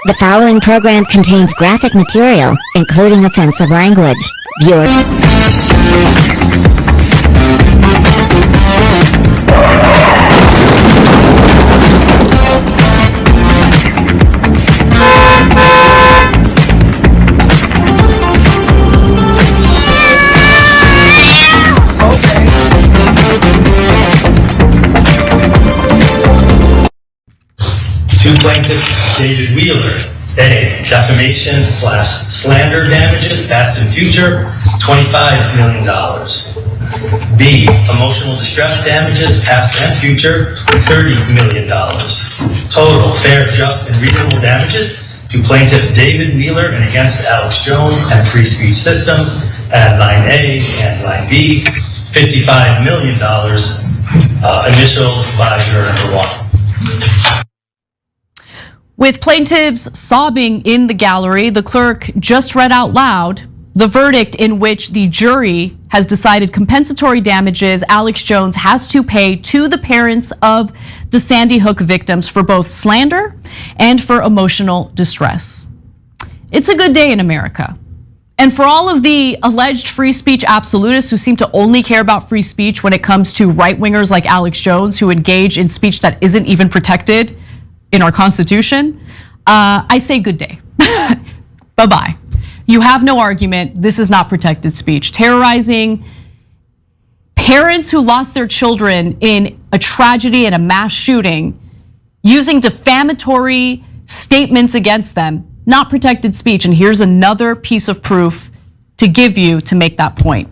The following program contains graphic material, including offensive language. Viewer. 2 plaintiff David Wheeler. A. Defamation/slander damages, past and future, $25 million. B. Emotional distress damages, past and future, $30 million. Total fair, just, and reasonable damages to plaintiff David Wheeler and against Alex Jones and Free Speech Systems at line A and line B, $55 million. Initials by juror number 1. With plaintiffs sobbing in the gallery, the clerk just read out loud the verdict in which the jury has decided compensatory damages Alex Jones has to pay to the parents of the Sandy Hook victims for both slander and for emotional distress. It's a good day in America. And for all of the alleged free speech absolutists who seem to only care about free speech when it comes to right-wingers like Alex Jones who engage in speech that isn't even protected in our Constitution, I say good day. Bye-bye. You have no argument. This is not protected speech. Terrorizing parents who lost their children in a tragedy and a mass shooting, using defamatory statements against them, not protected speech. And here's another piece of proof to give you to make that point.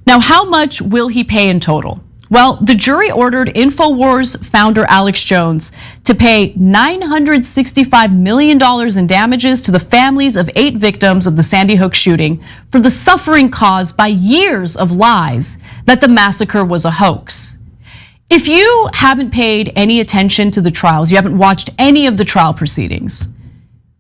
Now, how much will he pay in total? Well, the jury ordered InfoWars founder Alex Jones to pay $965 million in damages to the families of 8 victims of the Sandy Hook shooting for the suffering caused by years of lies that the massacre was a hoax. If you haven't paid any attention to the trials, you haven't watched any of the trial proceedings,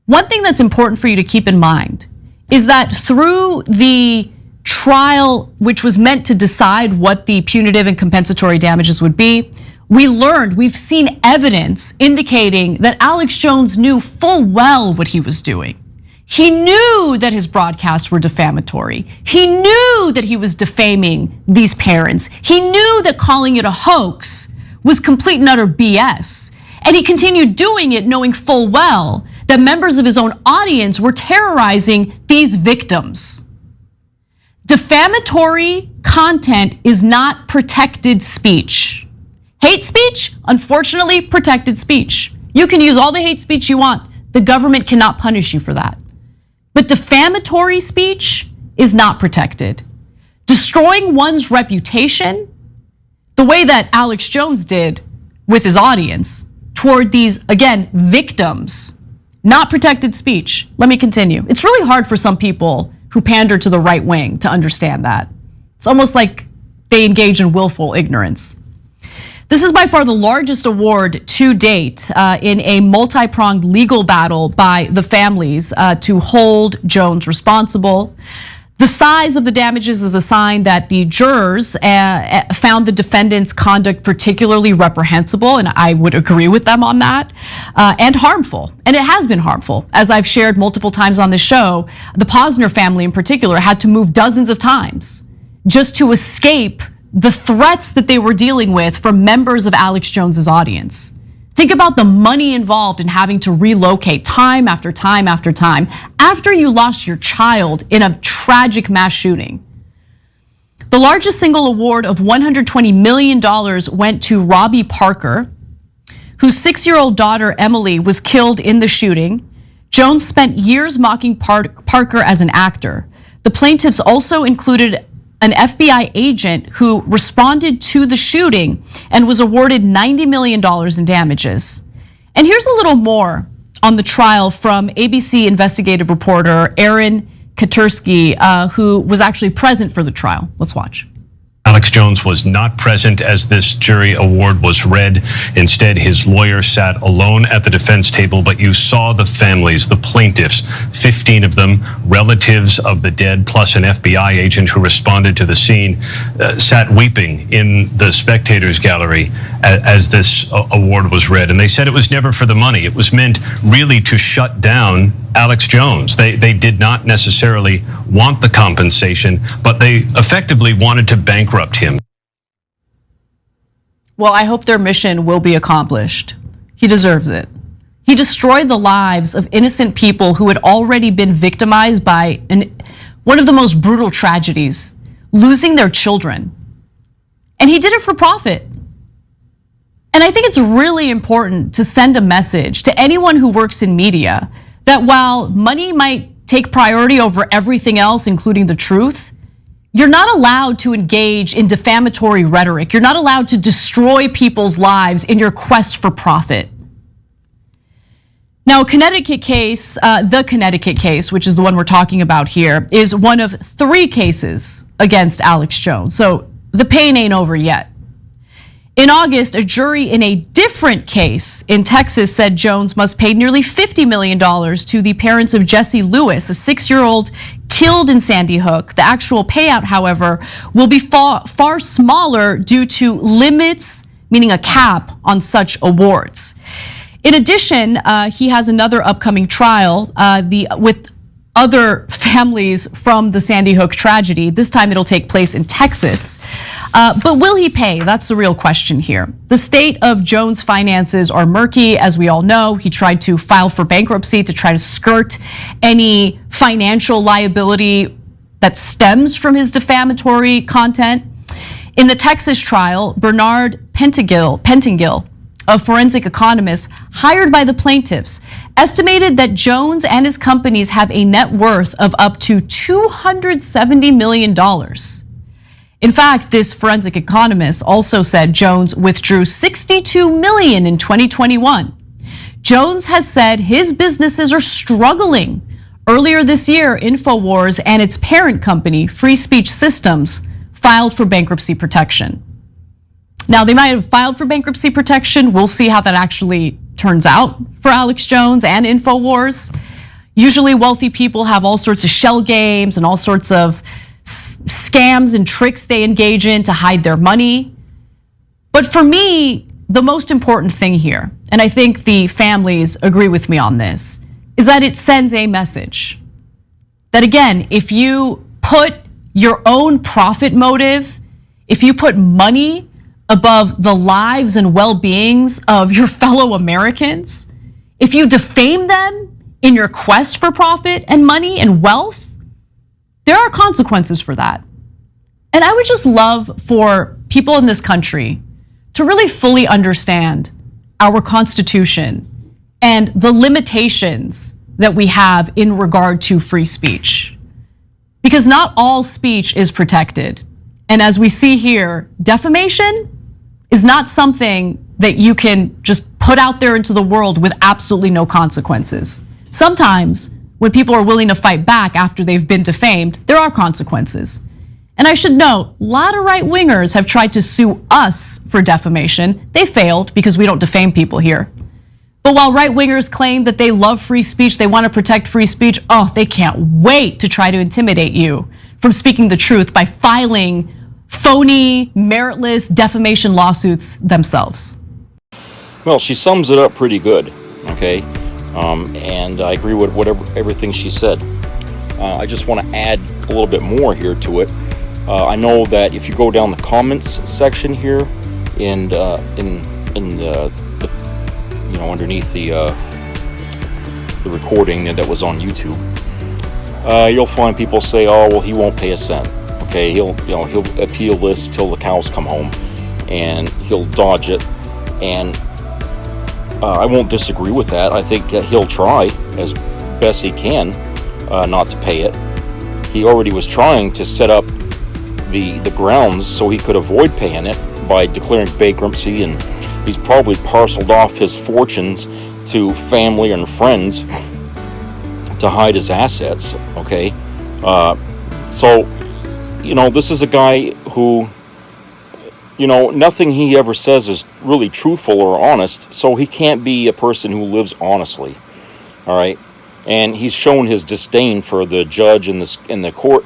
one thing that's important for you to keep in mind is that through the trial, which was meant to decide what the punitive and compensatory damages would be, we've seen evidence indicating that Alex Jones knew full well what he was doing. He knew that his broadcasts were defamatory. He knew that he was defaming these parents. He knew that calling it a hoax was complete and utter BS. And he continued doing it knowing full well that members of his own audience were terrorizing these victims. Defamatory content is not protected speech. Hate speech, unfortunately, protected speech. You can use all the hate speech you want. The government cannot punish you for that. But defamatory speech is not protected. Destroying one's reputation, the way that Alex Jones did with his audience toward these, again, victims, not protected speech. Let me continue. It's really hard for some people who pander to the right wing to understand that. It's almost like they engage in willful ignorance. This is by far the largest award to date in a multi-pronged legal battle by the families to hold Jones responsible. The size of the damages is a sign that the jurors found the defendant's conduct particularly reprehensible, and I would agree with them on that, and harmful. And it has been harmful. As I've shared multiple times on this show, the Posner family in particular had to move dozens of times just to escape the threats that they were dealing with from members of Alex Jones's audience. Think about the money involved in having to relocate time after time after time after you lost your child in a tragic mass shooting. The largest single award of $120 million went to Robbie Parker, whose 6-year-old daughter Emily was killed in the shooting. Jones spent years mocking Parker as an actor. The plaintiffs also included an FBI agent who responded to the shooting and was awarded $90 million in damages. And here's a little more on the trial from ABC investigative reporter Aaron Katersky, who was actually present for the trial. Let's watch. Alex Jones was not present as this jury award was read. Instead, his lawyer sat alone at the defense table, but you saw the families, the plaintiffs, 15 of them, relatives of the dead, plus an FBI agent who responded to the scene, sat weeping in the spectators gallery as this award was read. And they said it was never for the money. It was meant really to shut down Alex Jones. They did not necessarily want the compensation, but they effectively wanted to bankrupt him. Well, I hope their mission will be accomplished. He deserves it. He destroyed the lives of innocent people who had already been victimized by one of the most brutal tragedies, losing their children. And he did it for profit. And I think it's really important to send a message to anyone who works in media that while money might take priority over everything else, including the truth, you're not allowed to engage in defamatory rhetoric. You're not allowed to destroy people's lives in your quest for profit. Now, the Connecticut case, which is the one we're talking about here, is one of 3 cases against Alex Jones. So the pain ain't over yet. In August, a jury in a different case in Texas said Jones must pay nearly $50 million to the parents of Jesse Lewis, a 6-year-old killed in Sandy Hook. The actual payout, however, will be far smaller due to limits, meaning a cap on such awards. In addition, he has another upcoming trial with other families from the Sandy Hook tragedy. This time it'll take place in Texas. But will he pay? That's the real question here. The state of Jones' finances are murky, as we all know. He tried to file for bankruptcy to try to skirt any financial liability that stems from his defamatory content. In the Texas trial, Bernard Pentingill, a forensic economist hired by the plaintiffs, estimated that Jones and his companies have a net worth of up to $270 million. In fact, this forensic economist also said Jones withdrew $62 million in 2021. Jones has said his businesses are struggling. Earlier this year, InfoWars and its parent company, Free Speech Systems, filed for bankruptcy protection. Now, they might have filed for bankruptcy protection. We'll see how that actually turns out for Alex Jones and InfoWars. Usually, wealthy people have all sorts of shell games and all sorts of scams and tricks they engage in to hide their money. But for me, the most important thing here, and I think the families agree with me on this, is that it sends a message. That again, if you put your own profit motive, if you put money above the lives and well-beings of your fellow Americans, if you defame them in your quest for profit and money and wealth, there are consequences for that. And I would just love for people in this country to really fully understand our Constitution and the limitations that we have in regard to free speech. Because not all speech is protected. And as we see here, defamation is not something that you can just put out there into the world with absolutely no consequences. Sometimes, when people are willing to fight back after they've been defamed, there are consequences. And I should note, a lot of right-wingers have tried to sue us for defamation. They failed because we don't defame people here. But while right-wingers claim that they love free speech, they want to protect free speech, they can't wait to try to intimidate you from speaking the truth by filing phony, meritless defamation lawsuits themselves. Well, she sums it up pretty good, okay? And I agree with everything she said. I just want to add a little bit more here to it. I know that if you go down the comments section here, and underneath the recording that was on YouTube, you'll find people say, "Oh, well, he won't pay a cent." Okay, he'll appeal this till the cows come home, and he'll dodge it. And I won't disagree with that. I think he'll try as best he can not to pay it. He already was trying to set up the grounds so he could avoid paying it by declaring bankruptcy, and he's probably parceled off his fortunes to family and friends to hide his assets, okay? So, this is a guy who nothing he ever says is really truthful or honest, so he can't be a person who lives honestly. All right, and he's shown his disdain for the judge in the court.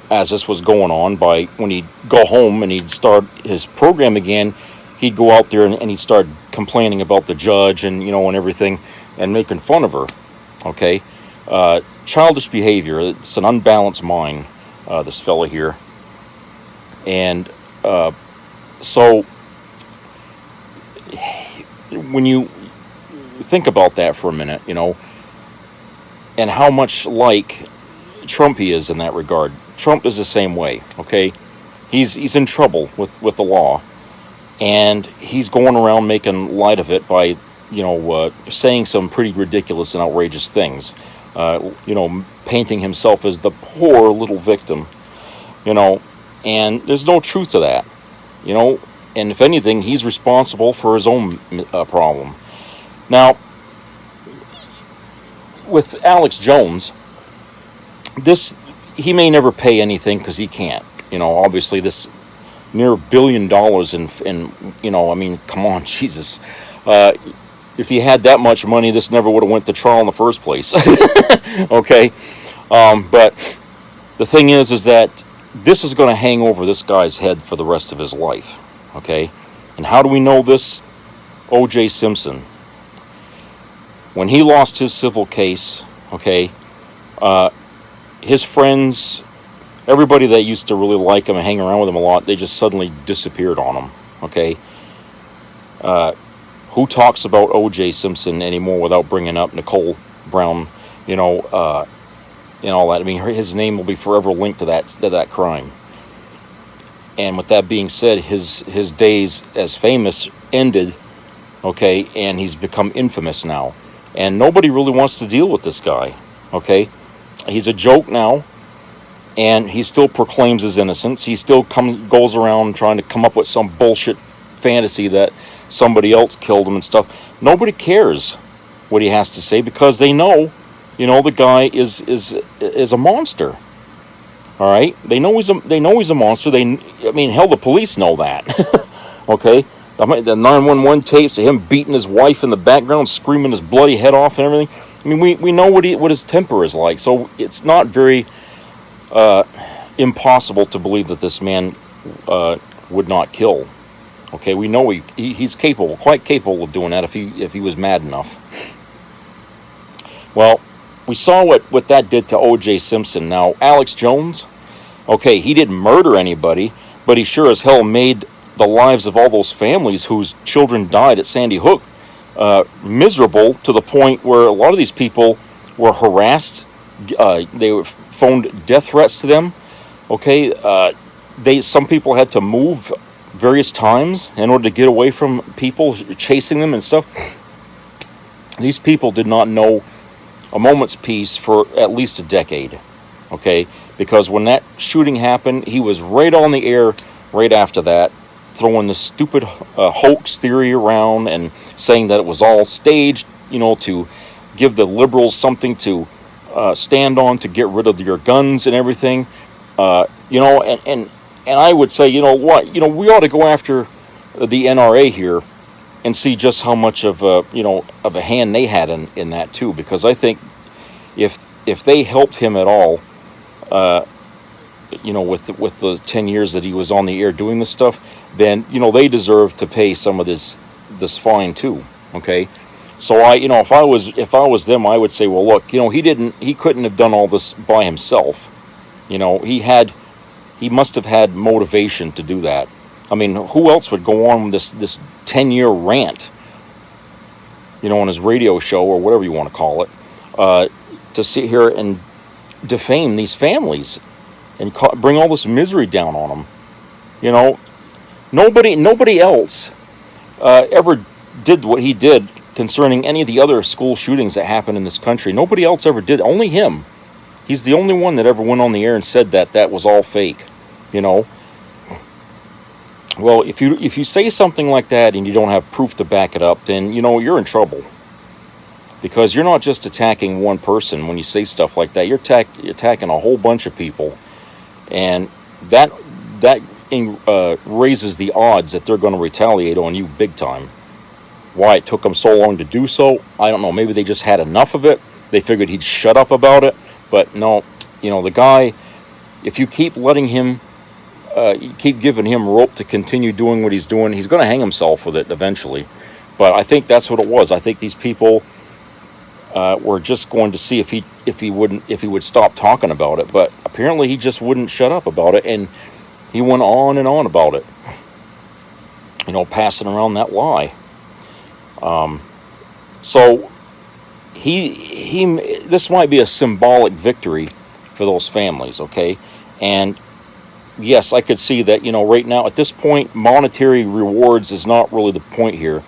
As this was going on, by when he'd go home and he'd start his program again, he'd go out there and he'd start complaining about the judge and and everything, and making fun of her. Okay, childish behavior. It's an unbalanced mind. This fella here. And so when you think about that for a minute, and how much like Trump he is in that regard. Trump is the same way, okay? He's in trouble with the law, and he's going around making light of it by, saying some pretty ridiculous and outrageous things. Painting himself as the poor little victim, and there's no truth to that, and if anything, he's responsible for his own problem. Now, with Alex Jones, he may never pay anything because he can't. Obviously this near $1 billion come on, Jesus. If he had that much money, this never would have went to trial in the first place. Okay? But the thing is that this is going to hang over this guy's head for the rest of his life. Okay? And how do we know this? O.J. Simpson. When he lost his civil case, okay, his friends, everybody that used to really like him and hang around with him a lot, they just suddenly disappeared on him, okay? Who talks about O.J. Simpson anymore without bringing up Nicole Brown, and all that? I mean, his name will be forever linked to that crime. And with that being said, his days as famous ended, okay, and he's become infamous now. And nobody really wants to deal with this guy, okay? He's a joke now, and he still proclaims his innocence. He still goes around trying to come up with some bullshit fantasy that somebody else killed him and stuff. Nobody cares what he has to say because they know, the guy is a monster. All right, they know he's a monster. Hell, the police know that. Okay. The 911 tapes of him beating his wife in the background, screaming his bloody head off and everything. I mean, we know what his temper is like, so it's not very impossible to believe that this man would not kill. Okay, we know he's capable, quite capable of doing that if he was mad enough. Well, we saw what that did to O.J. Simpson. Now, Alex Jones, okay, he didn't murder anybody, but he sure as hell made the lives of all those families whose children died at Sandy Hook miserable, to the point where a lot of these people were harassed. They were phoned death threats to them. Okay, some people had to move various times in order to get away from people chasing them and stuff. These people did not know a moment's peace for at least a decade. Okay, because when that shooting happened, he was right on the air right after that, throwing the stupid hoax theory around and saying that it was all staged, to give the liberals something to stand on, to get rid of your guns and everything. And I would say, we ought to go after the NRA here and see just how much of a hand they had in that too, because I think if they helped him at all, with the 10 years that he was on the air doing this stuff, then they deserve to pay some of this fine too. Okay, so if I was them, I would say, well, look, he couldn't have done all this by himself. He must have had motivation to do that. I mean, who else would go on with this 10-year rant, on his radio show or whatever you want to call it, to sit here and defame these families and bring all this misery down on them? Nobody else ever did what he did concerning any of the other school shootings that happened in this country. Nobody else ever did. Only him. He's the only one that ever went on the air and said that was all fake. Well, if you say something like that and you don't have proof to back it up, then you're in trouble. Because you're not just attacking one person when you say stuff like that. You're attacking a whole bunch of people, and that raises the odds that they're going to retaliate on you big time. Why it took them so long to do so, I don't know. Maybe they just had enough of it. They figured he'd shut up about it. But no, the guy, if you keep letting him, you keep giving him rope to continue doing what he's doing, he's going to hang himself with it eventually. But I think that's what it was. I think these people were just going to see if he would stop talking about it. But apparently he just wouldn't shut up about it, and he went on and on about it. Passing around that lie. So this might be a symbolic victory for those families, okay? And yes, I could see that, right now at this point, monetary rewards is not really the point here.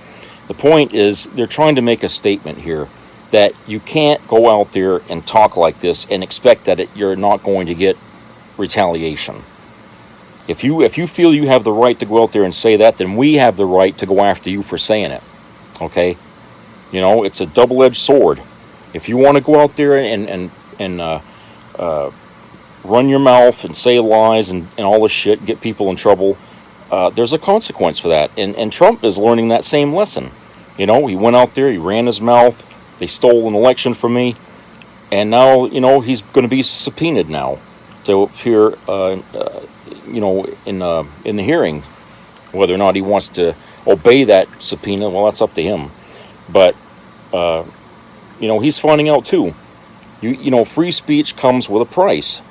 The point is they're trying to make a statement here that you can't go out there and talk like this and expect that you're not going to get retaliation. If you feel you have the right to go out there and say that, then we have the right to go after you for saying it. Okay, it's a double-edged sword. If you want to go out there and run your mouth and say lies and all this shit, get people in trouble, there's a consequence for that. And Trump is learning that same lesson. He went out there, he ran his mouth, they stole an election from me, and now he's going to be subpoenaed now to appear in the hearing. Whether or not he wants to obey that subpoena, well, that's up to him. But he's finding out too. Free speech comes with a price.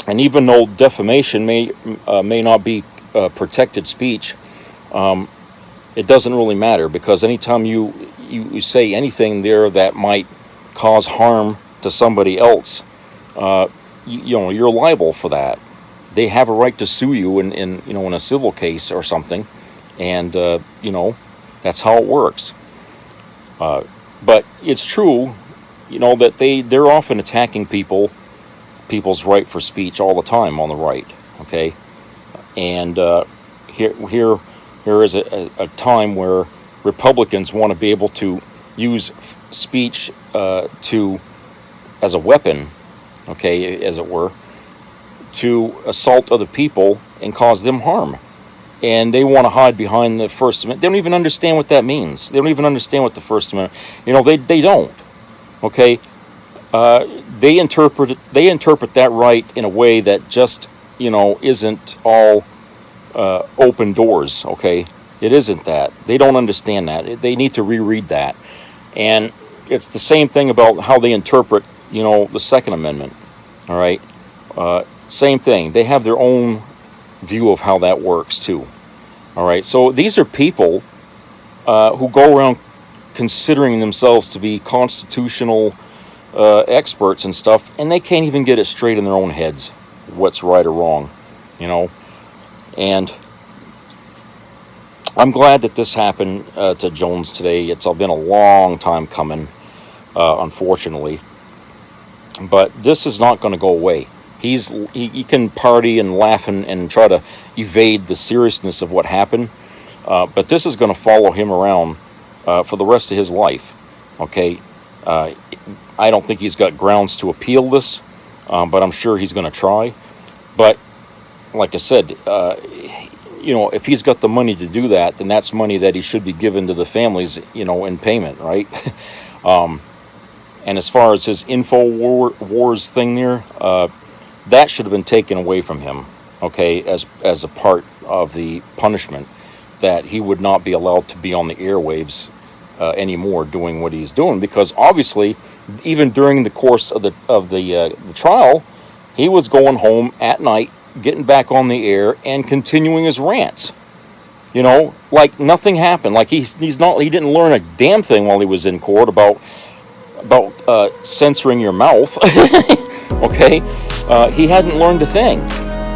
And even though defamation may not be protected speech, it doesn't really matter, because anytime you say anything there that might cause harm to somebody else, you're liable for that. They have a right to sue you in a civil case or something, and that's how it works. But it's true, that they're often attacking people's right for speech all the time on the right. Okay, and here is a time where Republicans want to be able to use speech as a weapon, okay, as it were, to assault other people and cause them harm. And they want to hide behind the First Amendment. They don't even understand what that means. They don't even understand what the First Amendment, they don't. Okay, they interpret that right in a way that just isn't all open doors. Okay, it isn't that. They don't understand that. They need to reread that. And it's the same thing about how they interpret the Second Amendment. All right, same thing. They have their own view of how that works too. All right, so these are people who go around considering themselves to be constitutional experts and stuff, and they can't even get it straight in their own heads what's right or wrong, and I'm glad that this happened to Jones today. It's been a long time coming, unfortunately, but this is not going to go away. He can party and laugh and try to evade the seriousness of what happened, but this is going to follow him around for the rest of his life. Okay, I don't think he's got grounds to appeal this, but I'm sure he's going to try. But like I said, if he's got the money to do that, then that's money that he should be given to the families, in payment, right? And as far as his InfoWars thing there, that should have been taken away from him, okay, as a part of the punishment, that he would not be allowed to be on the airwaves anymore doing what he's doing, because obviously, even during the course of the trial, he was going home at night, getting back on the air, and continuing his rants. Like nothing happened. Like he didn't learn a damn thing while he was in court about censoring your mouth. Okay, he hadn't learned a thing.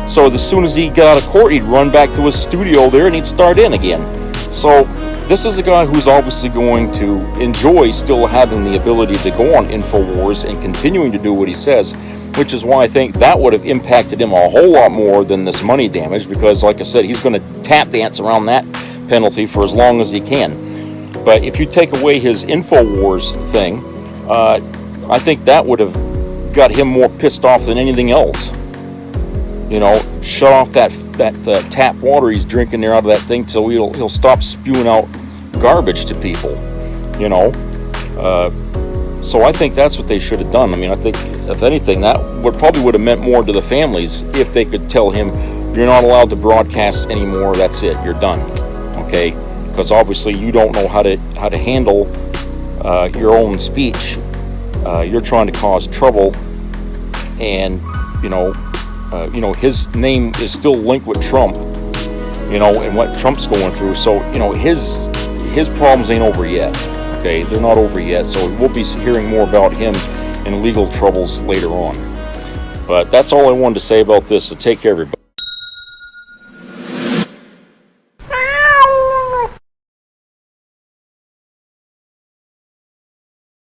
So as soon as he got out of court, he'd run back to his studio there and he'd start in again. So this is a guy who's obviously going to enjoy still having the ability to go on InfoWars and continuing to do what he says, which is why I think that would have impacted him a whole lot more than this money damage, because like I said, he's going to tap dance around that penalty for as long as he can. But if you take away his InfoWars thing, I think that would have got him more pissed off than anything else. shut off that tap water he's drinking there out of that thing till he'll stop spewing out garbage to people, you know. So I think that's what they should have done. I mean, I think if anything, that would have meant more to the families if they could tell him, you're not allowed to broadcast anymore. That's it. You're done. Okay, because obviously you don't know how to handle your own speech. You're trying to cause trouble, and his name is still linked with Trump, and what Trump's going through. So, his problems ain't over yet. Okay, they're not over yet. So we'll be hearing more about him and legal troubles later on. But that's all I wanted to say about this. So take care, everybody.